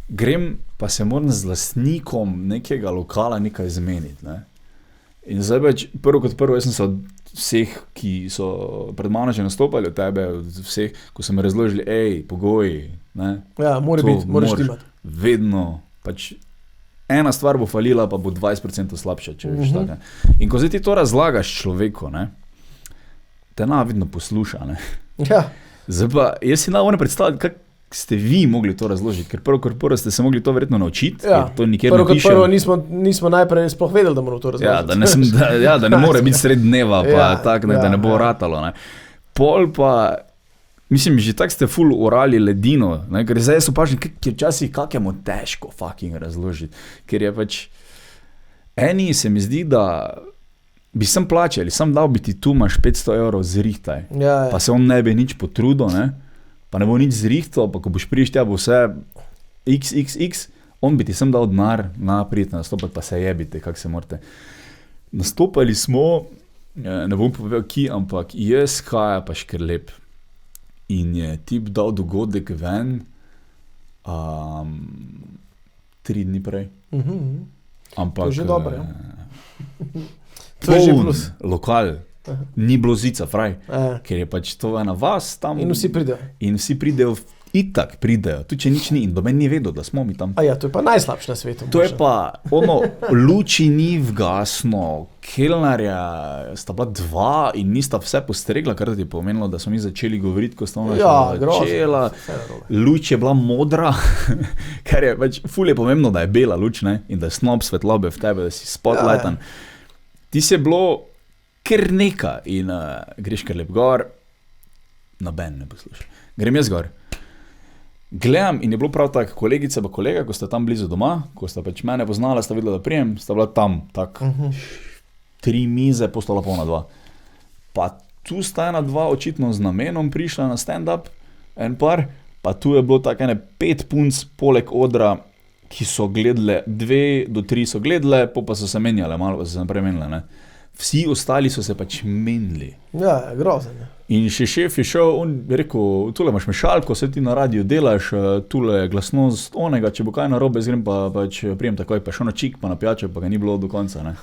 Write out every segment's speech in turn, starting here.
grem pa se moram z lastnikom nekega lokala nekaj zmeniti. Ne? In zdaj več, prvo kot prvo, jaz sem se od vseh, ki so pred mano že nastopali, od tebe, od vseh, ko so mi razložili, pogoji, ne? Ja, moraš imati. Vedno, pač ena stvar bo falila, pa bo 20% slabša, če veš tako. In ko zdaj ti to razlagaš človeku, ne, te vidno posluša, ne. Ja. Zdaj pa, jaz si moram predstavljati, kako ste vi mogli to razložiti, ker prvo ste se mogli to verjetno naučiti, ker to nikjer ne piše. Prvo nismo najprej sploh vedeli, da moramo to razložiti. Da ne more biti sred dneva, pa tako, da ne bo ratalo. Ne. Pol pa, mislim, že tako ste ful orali ledino, ne, ker zdaj so pažni, ker včasih kakemu težko fucking razložiti, ker je pač, eni se mi zdi, da bi sem plačali, sem dal bi ti tu, imaš 500 € zrihtaj, pa se on ne bi nič potrudil, ne, pa ne bo nič zrihtal, pa ko boš prišel, bo vse XXX, on bi ti sem dal denar na prijeti nastopati, pa se jebite, kak se morate. Nastopali smo, ne bom povedal ki, ampak jaz, Kaja pa Škrlep. In je tip dal dogodek ven 3 dni prej. Ampak, to je že dobro, ja. To je že plus. Lokal. Ni bilo zica, fraj. Ker je pač to ena vas tam. In vsi pridejo. In vsi pridejo, itak pridejo. Tu če nič ni in doben ni vedel, da smo mi tam. Ja, to je pa najslabše na svetu. To je pa, luči ni vgasno, kelnarja sta bila 2 in nista vse postregla, kar ti je pomenilo, da smo mi začeli govoriti, ko sta ona začela. Luč je bila modra, ker je pač ful je pomembno, da je bela luč, ne? In da je snob svetlobe v tebe, da si spotlightan. Ti se je bilo ker neka in greš kar lep gor, noben ne posluša. Grem jaz gor. Gledam in je bilo prav tako, kolegica pa kolega, ko sta tam blizu doma, ko sta pač mene poznala, sta videla, da prijem, sta bila tam, tako 3 mize, postala polna 2. Pa tu sta ena 2 očitno z namenom prišla na stand-up, en par, pa tu je bilo tako 5 punc poleg odra, ki so gledale, 2 do 3 so gledale, pa so se menjale, malo pa so se premenile, ne. Vsi ostali so se pač menili. Ja, grozen. In še šef je šel, on je rekel, tule imaš mešalko, se ti na radiju delaš, tule je glasnost onega, če bo kaj narobe, zgrem pa pač prijem takoj, pa šel na čik, pa na pijačo, pa ga ni bilo do konca, ne.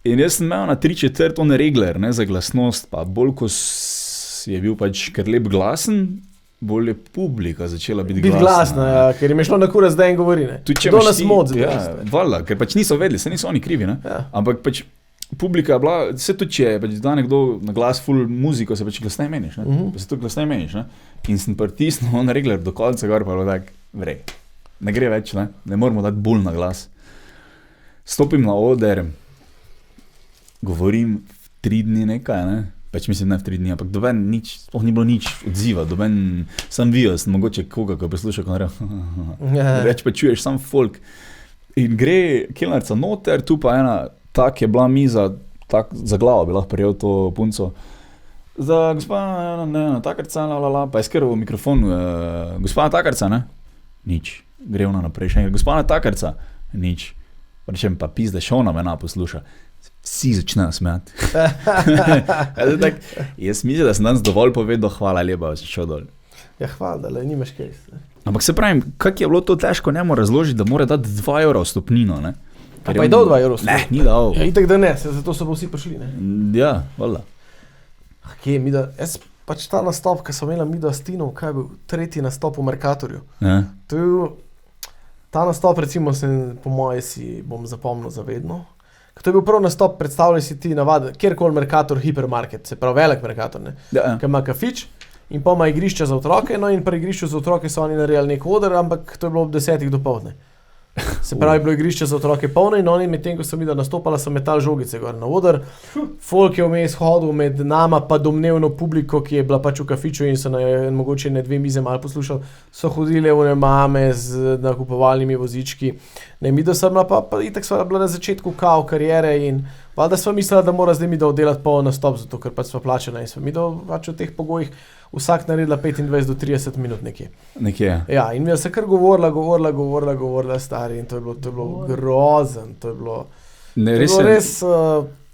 In jaz sem imel na 3/4 on regler, ne, za glasnost, pa bolj ko je bil pač ker lep glasen, bolj je publika začela biti glasna. Ja, ker jim je šlo na kurac, da jim govori, ne. Kdo nas modi? Ja, valjda, ker pač niso vedeli, se niso oni krivi, ne. Ja. Ampak pač publika je bila, vse tudi če je pač da nekdo na glas full muziko, se pač glasneje meniš, ne? Pa se tudi glasneje meniš, ne? In sem pritisnil on regler do konca gor, pa je bilo tak, vrej, ne gre več, ne moramo dati bolj na glas. Stopim na oder, govorim 3 dni nekaj, ne? Pač mislim, ne v 3 dni, ampak doben nič, sploh ni bilo nič odziva, doben, sam vijo, sem mogoče koga, ko presluša, ko narejo, več pa čuješ sam folk. In gre kelnarca noter, tu pa ena, tak je bila miza, tak za glavo bi lahko prijel to punco. Za gospa, takarca, pa je skrval mikrofon, gospa takarca, ne? Nič. Gre ona naprej, še enkrat, gospa takarca, nič. Rečem, pa pizda, še ona me posluša. Vsi začnejo smejati. Jaz mislim, da sem danes dovolj povedal, hvala lepa, si šel dol. Ja, hvala, da nimaš kaj. Ampak se pravim, kak je bilo to težko njemu razložiti, da mora dati 2 € vstopnino, ne? A pa je dal 2 €? Ne, ni dal. Ja, itak da ne, zato so pa vsi prišli, ne? Ja, valjda. Jaz pač ta nastop, ki sem imela midva s Tinom, kaj je bil 3. nastop v Mercatorju. Ja. To je bil, ta nastop recimo po moje si bom zapomnil zavedno. To je bil prvi nastop, predstavljaj si ti navaden, kjerkoli Mercator, hipermarket, se pravi velik Mercator, ne? Ja. Ki ima kafič in pa ima igrišča za otroke, no in pri igrišču za otroke so oni naredili nek oder, ampak to je bilo ob 10 dopoldne. Se pravi, bilo igrišče za otroke polno in oni medtem, ko sem videl nastopala, so metali žogice gor na oder. Folk je vmes hodil med nama, pa domnevno publiko, ki je bila pač v kafiču in so mogoče 2 mize malo poslušali, so hodile v mame z nakupovalnimi vozički. Ne, midva sem bila pa itak sva bila na začetku kao karijere in valjda sva mislila, da mora zdaj midva oddelati poln nastop, zato ker pač sva plačena in sva midva pač v teh pogojih vsak naredila 25 do 30 minut nekje. Nekje. Ja, in mi je se kar govorila stari in to je bilo grozen, to je bilo res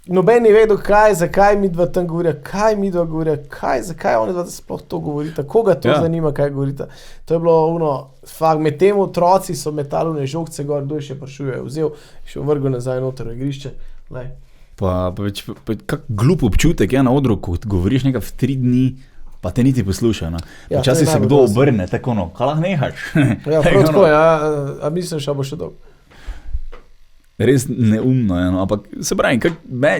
noben ni vedel, zakaj mi dva tam govorja, zakaj oni dva sploh to govorita, koga to zanima, kaj govorita. To je bilo med tem otroci so metalune žogce gor, kdo je še prišel, je vzel, še vrgel nazaj noter v igrišče. Pa kak glup občutek je na odru, ko govoriš nekaj v 3 dni, pa te niti posluša. No? Včasih se kdo obrne, tako kaj lahko nehaš? Ja, prav tako, a mislim, še bo še dolgo. Res neumno je, no, ampak se pravi,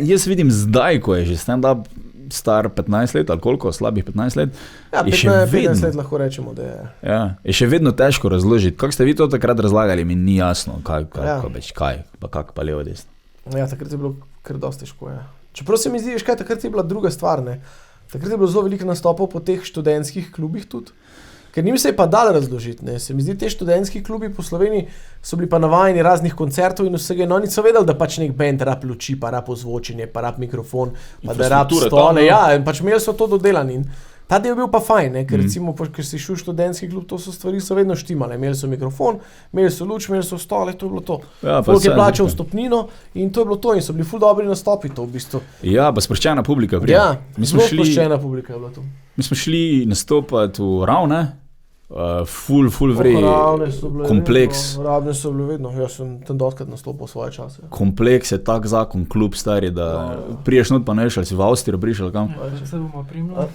jaz vidim zdaj, ko je že stand-up star 15 let ali koliko, slabih 15 let. Ja, 15 let lahko rečemo, da je. Ja, je še vedno težko razložiti. Kako ste vi to takrat razlagali, mi ni jasno, kaj, pa kak pa levo desno. Ja, takrat je bilo kar dosti težko, ja. Čeprav se mi zdi, takrat je bila druga stvar, ne. Takrat je bilo zelo veliko nastopov po teh študentskih klubih tudi. Ker njim se je pa dalo razložiti, ne. Se mi zdi, te študentski klubi po Sloveniji so bili pa navajeni raznih koncertov in vsega. No, oni so vedeli, da pač nek band rab luči, pa rab ozvočenje, pa rab mikrofon, pa da rab stole. Ja, in pač imeli so to dodelani. Ta del je bil pa fajn, ne. Ker recimo, ker si šel v študentski klub, to so stvari so vedno štimale. Imeli so mikrofon, imeli so luč, imeli so stole, to je bilo to. Ja, folk je plačal vstopnino in to je bilo to in so bili ful dobri nastopi to v bistvu. Ja, pa sproščena publika. Ja, zelo sproščena publika je bila to. Mi smo šli nastopati v Ravne. Full vrej, kompleks. Ravne so bile vedno, jaz sem tam doskrat nastopil svoje čase. Kompleks je tak zakon, klub stari, da priješ not pa ne veš, ali si v Avstriju prišel, kam? Če se bomo primljali.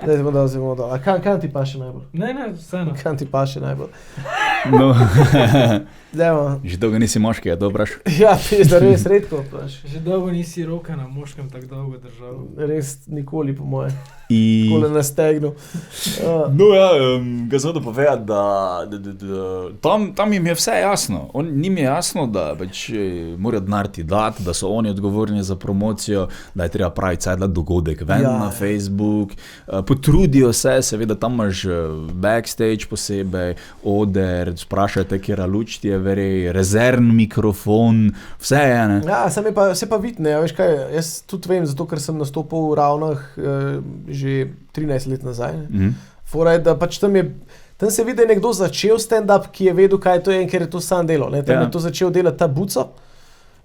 Daj, zimo dal. A kam ti paše najbolj? Ne, vseeno. Kam ti paše najbolj? No, Dajmo. že dolgo nisi moški, to vpraš? Ja, da res redko vpraš. Že dolgo nisi roka na moškem tako dolgo držal. Res nikoli po moje. Kole na stegnu. No ja, ga zelo povedati, da tam jim je vse jasno. Njim je jasno, da pač morajo denar ti dati, da so oni odgovorni za promocijo, da je treba praviti cajt dogodek ven na Facebook. Potrudijo se, seveda tam imaš backstage posebej, oder, sprašajte, kjera luč ti je verej, rezervni mikrofon, vse je, ne? Ja, se pa vidne, ja, veš kaj, jaz tudi vem, zato ker sem nastopil v Ravnah že 13 let nazaj. Fora je, da pač tam se vidi, da je nekdo začel stand-up, ki je vedel, kaj to je in ker je to sam delal. Tam je to začel delati ta Buco.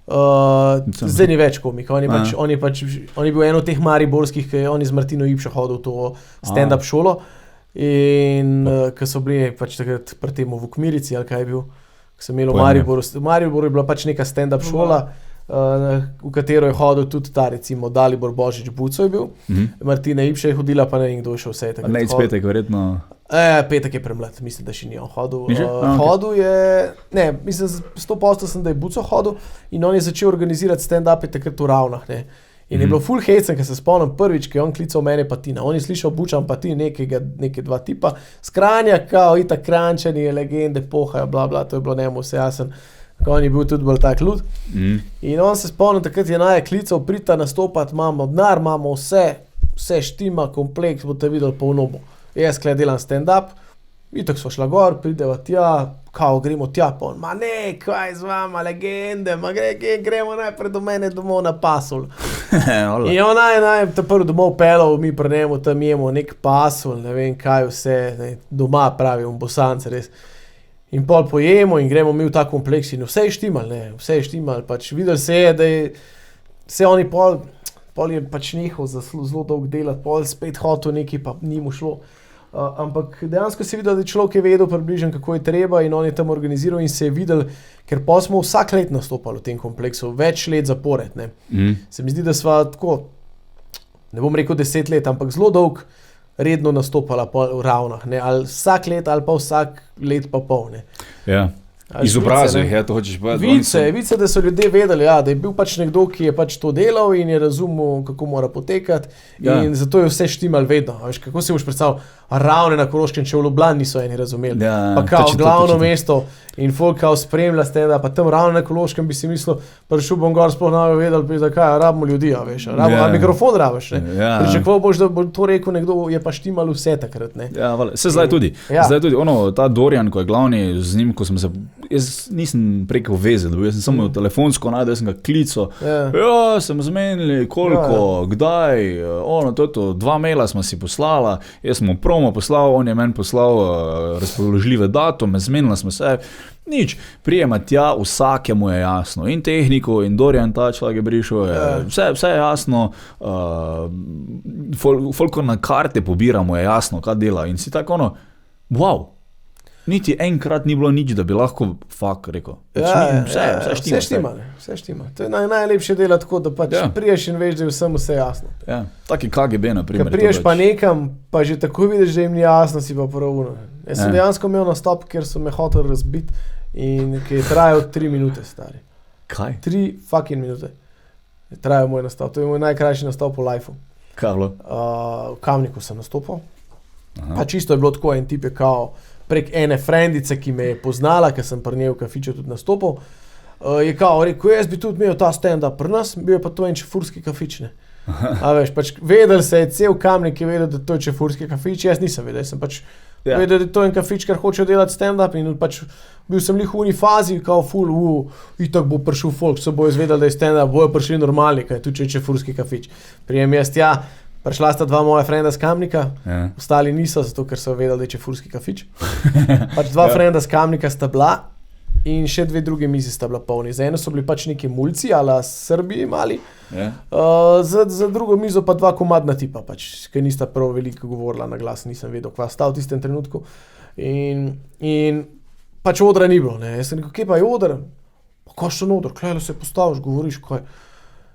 Zdaj ni več komik. On je bil eno od teh mariborskih, ki je on iz Martino Ipša hodil to stand-up šolo. In ko so bili pač takrat pri tem v Ukmirici, ali kaj je bil, ko sem imel v Mariboru. V Mariboru je bila pač neka stand-up šola, v katero je hodil tudi ta, recimo, Dalibor Božič Buco je bil. Martina Ipša je hodila, pa ne vem, kdo je šel vse. Nejc Petek, verjetno. Petek je premlad, mislim, da še ni on hodil. Hodil je, ne, mislim, 100% sem, da je Buco hodil in on je začel organizirati stand-upe takrat v Ravnah, ne. In je bilo ful hecen, ker se spomnim prvič, ki je on klical mene pa Tina. On je slišal Bučan pa ti neke dva tipa. Skranja, kao, itak Kranjčani, legende, pohajo, bla, bla, to je bilo njemu vse jasen. On je bil tudi bolj tak lud. In on se spomnim, takrat je naje klical, prita nastopati, imamo denar, imamo vse štima, kompleks, boste videli polnobo. Jaz kle delam stand-up, itak so šla gor, prideva tja, kao gremo tja, pa on, ma ne, kaj z vama, legende, ma gremo najprej do mene domov na pasul. In on naj te prvi domov pelal, mi pri njemu tam jemo nek pasul, ne vem kaj vse, ne, doma pravi, on bosanc res. In pol pojemo in gremo mi v ta kompleks in vse je štimal, ne, vse je štimal, pač videl se je, da je vse oni pol je pač nehal za zelo dolg delati, pol spet hotel neki, pa ni mu šlo. Ampak dejansko se je videl, da človek je vedel približno, kako je treba in on je tam organiziral in se je videl, ker pa smo vsak let nastopali v tem kompleksu, več let zapored, ne. Se mi zdi, da sva tako, ne bom rekel 10 let, ampak zelo dolg redno nastopala v Ravnah, ne, ali vsak let ali pa vsak let pa pol, ne. Ja. Izobrazil jih, to hočeš povedati. Vice, da so ljudje vedeli, ja, da je bil pač nekdo, ki je pač to delal in je razumel, kako mora potekati in zato je vse štimal vedno. Veš, kako si boš predstavil, Ravne na Koroškem, če v Ljubljani niso eni razumeli. Pa kao glavno mesto in folk kao spremlja stand-up, pa tam Ravne na Koroškem bi si mislil, prišel bom gor, sploh ne bi vedel, zakaj, rabimo ljudi, veš, mikrofon rabiš, ne. Pričakoval boš, da bo to rekel nekdo, je pa štimal vse takrat, ne. Ja, se zdaj tudi. Zdaj tudi, ta Dorian, ko je glavni, z njim, ko smo se jaz nisem preko veze, jaz sem samo telefonsko najdel, jaz sem ga klical. Ja, sem zmenili, koliko, kdaj, to, 2 maila smo si poslala, jaz sem mu promo poslal, on je meni poslal razpoložljive datume, zmenila smo se, nič, prijema tja, vsakemu je jasno, in tehniku, in Dorian ta človek je prišel, vse je jasno, koliko na karte pobiramo, je jasno, kaj dela, in si tako wow. Niti enkrat ni bilo nič, da bi lahko rekel. Vse štima. To je najlepše dela tako, da pač priješ in veš, da je vse jasno. Ja, taki KGB, naprimer. Kad priješ pa nekam, pa že tako vidiš, da jim ni jasno, si pa pravuno. Jaz sem dejansko imel nastop, kjer so me hoteli razbiti in ki je trajal 3 minute, stari. Kaj? 3 fucking minute. Je trajal moj nastop. To je moj najkrajši nastop v lifeu. Kaj bilo? V Kamniku sem nastopal. Pa čisto je bilo tako, en tip je kao prek ene frendice, ki me je poznala, ker sem pri njej v kafiču tudi nastopal, je kao rekel, jaz bi tudi imel ta stand-up pri nas, bil je pa to en čefurski kafič, ne. A veš, pač vedel se je cel Kamnik, je vedel, da to je čefurski kafič, jaz nisem vedel, jaz sem pač vedel, da je to en kafič, ker hoče delati stand-up in pač bil sem lih v uni fazi, kao ful, itak bo prišel folk, so bo izvedel, da je stand-up, bojo prišli normalni, kaj tudi če je čefurski kafič. Prijem jaz tja, prišla sta 2 moja frenda z Kamnika, ostali niso, zato ker so vedeli, da je čefurski kafič. Pač 2 frenda z Kamnika sta bila in še 2 druge mizi sta bila polni. Za eno so bili pač neki mulci, ala Srbiji mali, za drugo mizo pa 2 komadna tipa, pač, ki nista prav veliko govorila na glas, nisem vedel, kva sta v tistem trenutku. In pač odra ni bilo, ne. Jaz sem rekel, kje pa je odr? Pa kaj še odr? Klejle se postaviš, govoriš, kaj?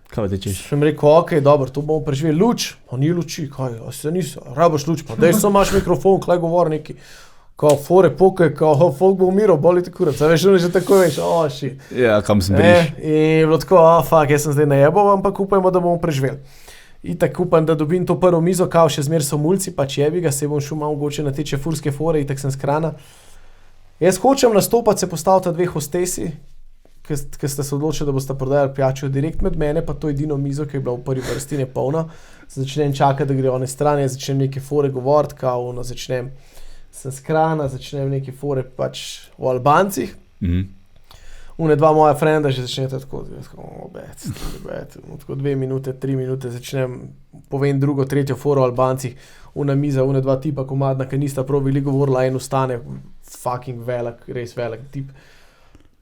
Kaj tečeš? Sem rekel, ok, dobro, to bomo preživeli. Luč, pa ni luči, kaj, a se niso, rabaš luč, pa daj samo imaš mikrofon, klej govor neki, kao fore pokaj, kao folk bo umiral, boli te kurac, a veš, on je že tako veš, shit. Ja, kam sem briš. In bilo tako, fuck, jaz sem zdaj najebal, ampak upajmo, da bomo preživeli. Itak upam, da dobim to prvo mizo, kao še zmer so mulci, pač jebi ga, se bom šel malo mogoče na te čefurske fore, itak sem skrana. Jaz hočem nastopati, se postavita 2 hostesi, ki ste se odločili, da boste prodajali pijačo direkt med mene, pa to edino mizo, ki je bila v prvi vrsti nepolna. Začnem čakati, da gre one strane, začnem neke fore govoriti, kao sem skrana, začnem neke fore pač o Albancih. Une 2 moja frenda že začnete tako, tako 2 minute, 3 minute začnem, povem drugo, tretjo foro o Albancih, una miza, une 2 tipa komadna, ki nista prav veliko govorila, en ustane, fucking velik, res velik tip.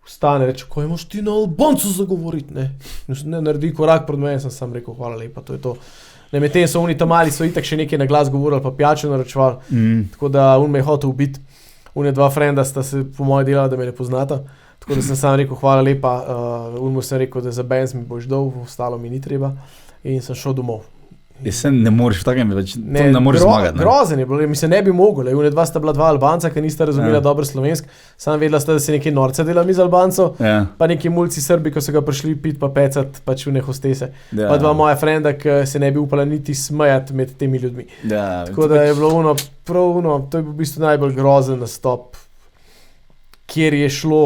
Vstane, reče, ko imaš ti na Albancu zagovoriti, ne naredi korak pred meni, sem sam rekel, hvala lepa, to je to. Ne, med tem so oni tam mali, so itak še nekaj na glas govorili, pa pijačo naročevali, tako da on me je hotel ubiti. Une 2 frenda sta se po moje delala, da me ne poznata, tako da sem sam rekel, hvala lepa, mu sem rekel, da za Benz mi boš dal, ostalo mi ni treba in sem šel domov. Jaz ne moreš v takem več, ne moreš zmagati. Grozen je bilo, mi se ne bi mogli, une 2 sta bila 2 Albanca, ki nista razumela dobro slovensk, sam vedela sta, da se nekaj norca dela mi z Albancov, pa neki mulci Srbi, ko so ga prišli pit pa pecat, pač une hostese, pa 2 moja frenda, ki se ne bi upala niti smejati med temi ljudmi. Tako da je bilo to je v bistvu najbolj grozen nastop, kjer je šlo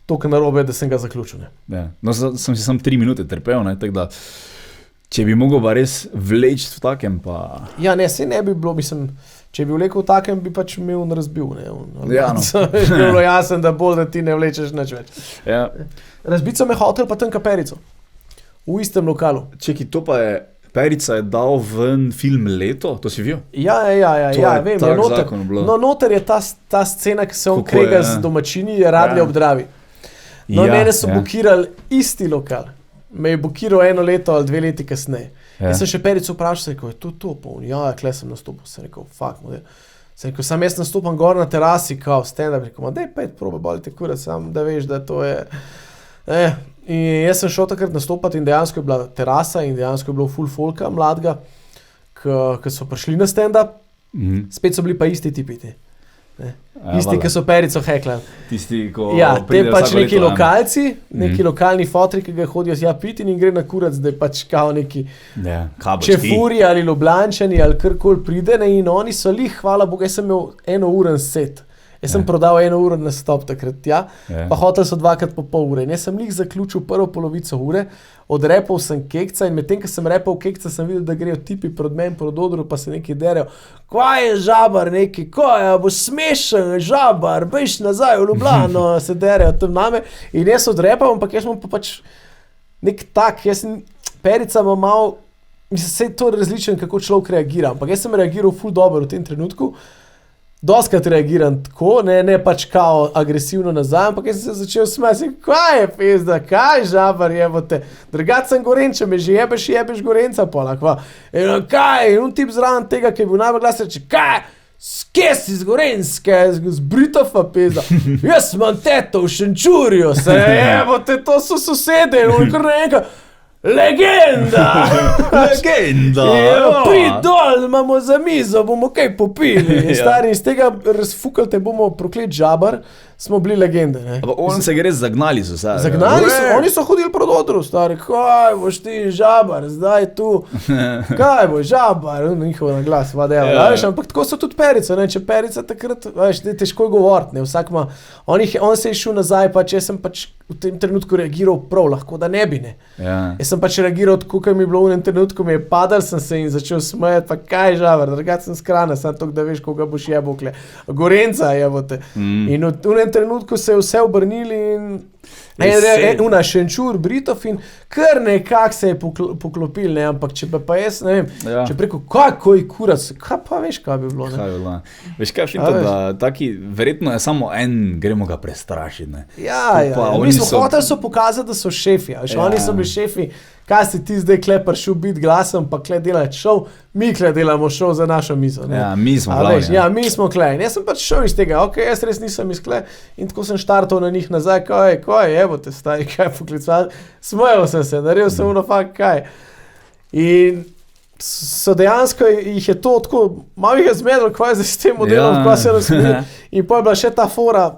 toliko narobe, da sem ga zaključil. No, sem si sam 3 minute trpel, tako da če bi mogel pa res vleči v takem, pa... Ja, ne, se ne bi bilo, mislim, če bi vlekel v takem, bi pač imel razbil, ne. Ja, no. Je bilo jasen, da bolj, da ti ne vlečeš nič več. Ja. Razbiti so me hotel pa Tanka Perico. V istem lokalu. Čekaj, to pa je... Perica je dal ven film Leto, to si videl? Ja, vem, je noter. No, noter je ta scena, ki se on krega z domačini, je Radlje ob Dravi. No, mene so blokirali isti lokal. Me je blokiral 1 leto ali 2 leti kasneje. Jaz sem še Perico vprašal, sem rekel, je to polni? Ja, kle sem nastopil, sem rekel, fuck, model. Sem rekel, sam jaz nastopam gor na terasi, kao stand-up, rekel, daj 5 probe, boli te kurac, sam da veš, da to je... In jaz sem šel takrat nastopati in dejansko je bila terasa in dejansko je bilo full folka mladega, ki so prišli na stand-up, spet so bili pa isti tipi te. Isti, ki so Perico heklali. Tisti, ko te pač neki lokalci, neki lokalni fotri, ki ga hodijo z piti in gre na kurac, da je pač kao neki čefuri ali Ljubljančani ali karkoli pride, in oni so lih, hvala Bogu, jaz sem imel 1 uren set. Jaz sem prodal 1 uro na stop takrat, pa hotel so 2 krat po pol ure. In jaz sem jih zaključil prvo polovico ure, odrepal sem kekca in medtem, ko sem repal kekca, sem videl, da grejo tipi pred meni, pred odru, pa se neki derejo. Kaj je žabar neki, kaj je, boš smešen žabar, bejš nazaj v Ljubljano, se derejo tam name. In jaz odrepal, ampak jaz imam pa pač nek tak, Perica ima malo, mislim, se je to različen, kako človek reagira, ampak jaz sem reagiral ful dobro v tem trenutku. Doskrat reagiram tako, ne pač kao agresivno nazaj, ampak jaz sem se začel smeti, kaj je pizda, kaj žabar jebote, drugače sem Gorenče, me že jebeš Gorenca pola, kva. In kaj, in tip zraven tega, ki je bil najbolj glas, reče, kaj, kje si z Gorenske, z Britova pizda, jaz imam teto v Šenčurju, se jebote, to so sosede, in on kar naenkrat, legenda! Prid dol, imamo za mizo, bomo kaj popili. Stari, iz tega razfukali bomo proklet žabar, smo bili legende. Ampak on se gre zagnali so vse. Zagnali so, oni so hodili proti odru, stari, kaj boš ti žabar, zdaj tu, kaj boš žabar, njihov na glas, vadeva. Ampak tako so tudi Perica, če Perica takrat, težko je govoriti, vsak ima, on se je šel nazaj, pač jaz sem pač v tem trenutku reagiral prav, lahko da ne bi, ne. Jaz sem pač reagiral tako, kaj mi je bilo v enem trenutku, mi je padal sem se in začel smejati, pa kaj žabar, drugače sem skrana, samo toliko, da veš, koga boš jebokle. Gorenca jebote. In v enem trenutku se je vse obrnili in una Šenčur, Britov in kar nekak se je poklopil, ne, ampak če pa jaz, ne vem, če preko kako je kurac, kaj pa veš, kaj bi bilo, ne. Veš kaj, Finto, da taki, verjetno je samo en, gremo ga prestrašiti, ne. Mi smo hoteli so pokazati, da so šefi, oni so bili šefi, kaj si ti zdaj kle prišel biti glasom, pa kle delati šov, mi kle delamo šov za našo mizo. Ne? Mi smo glavni. Mi smo kle. In jaz sem pač šel iz tega, jaz res nisem iz kle in tako sem štartal na njih nazaj, kaj, evo te staj, kaj poklical, smejal sem se, naredil sem fakt, kaj. In so dejansko jih je to tako, malo jih je zmedlo, kaj je s tem modelom, kaj se razmeri. In pa je bila še ta fora,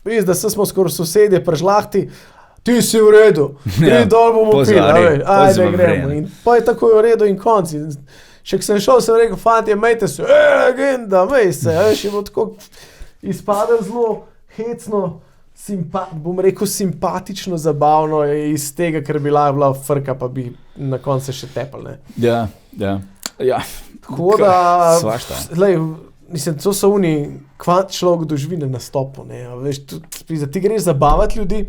vidiš, da smo skoraj sosedje prežlahti, ti si v redu, ti dol bomo pili, ajde gremo. In pa je tako v redu in konci. Še ko sem šel, sem rekel, fantje, mejte se, legenda, mej se, še bo tako izpadel zelo hecno, bom rekel simpatično, zabavno iz tega, ker bi bila frka, pa bi na koncu še tepal, ne. Ja. Tako da, svašta. Mislim, to so oni, kvant človek doživi na nastopu, ne, veš, ti greš zabavati ljudi,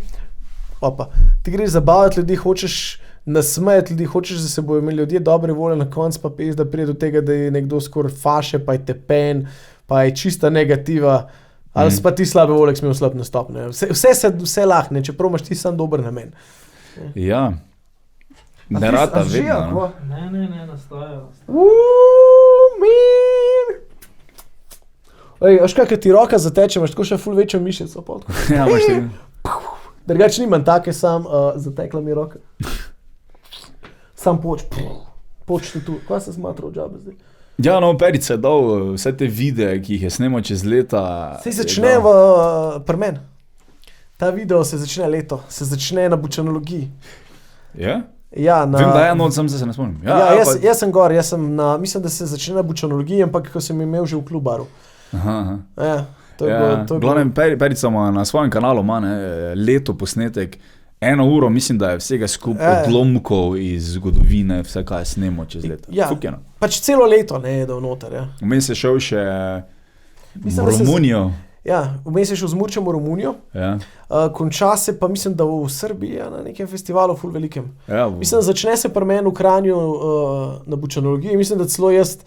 ti greš zabavati ljudi, hočeš nasmejati ljudi, hočeš, da se bojo imeli ljudje dobre volje na koncu, pa pes, da prije do tega, da je nekdo skoraj faše, pa je tepen, pa je čista negativa, ali pa ti slabe volje, ki smo imeli slab nastop. Ne? Vse lahne, čeprav imaš ti sam dober namen. Ja, ne rata vedno. Ne, nastaja. Veš kaj, ti roka zateče, imaš tako še ful večjo mišico. Ja, imaš ti. Drugač nimam take, sam zatekla mi roka. Sam počti tu. Kaj se smatral džabe zdaj? Ja, no, Perica je dal vse te videe, ki jih je snemal čez leta. Se začne pri meni. Ta video se začne leto, se začne na bučanologiji. Ja? Ja, vem, da je sam se ne spomnim. Jaz sem gor, mislim, da se začne na bučanologiji, ampak ko sem imel že v klubaru. Aha. Ja. Glavnem, Perica ima na svojem kanalu leto posnetek, 1 uro, mislim, da je vsega skupaj odlomkov iz zgodovine, vse kaj je snemo čez leto. Ja, pač celo leto ne je dal noter. Ja. Vmes je šel še v Romunijo. Ja, vmes je šel z Murčem v Romunijo. Ja. Konča se pa, mislim, da v Srbiji na nekem festivalu ful velikem. Ja, mislim, začne se pri meni v Kranju na bučanologiji, mislim, da celo jaz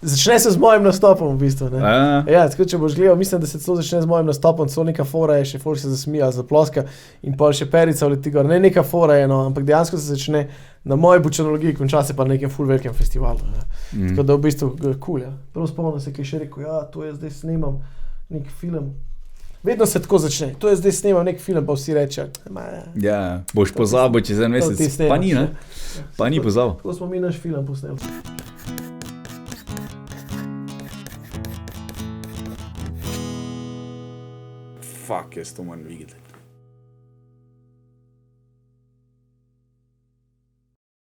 začne se z mojim nastopom v bistvu, ne. Ja, tako če boš gledal, mislim, da se celo začne z mojim nastopom, celo neka fora je, še folk se zasmija, zaploska in pol še Perica vleti gor. Ne, neka fora je, no, ampak dejansko se začne na moji bučanologiji, konča se pa na nekem ful velikem festivalu. Tako da v bistvu cool, ja. Prav spomnim se, ki je še rekel, ja, to je zdaj snemam nek film. Vedno se tako začne, to je zdaj snemam nek film, pa vsi reče, ja, boš pozabil čez en mesec, pa ni, ne? Pa ni pozabil. Tako smo mi naš film posneli. Fuck, jaz to moram videti.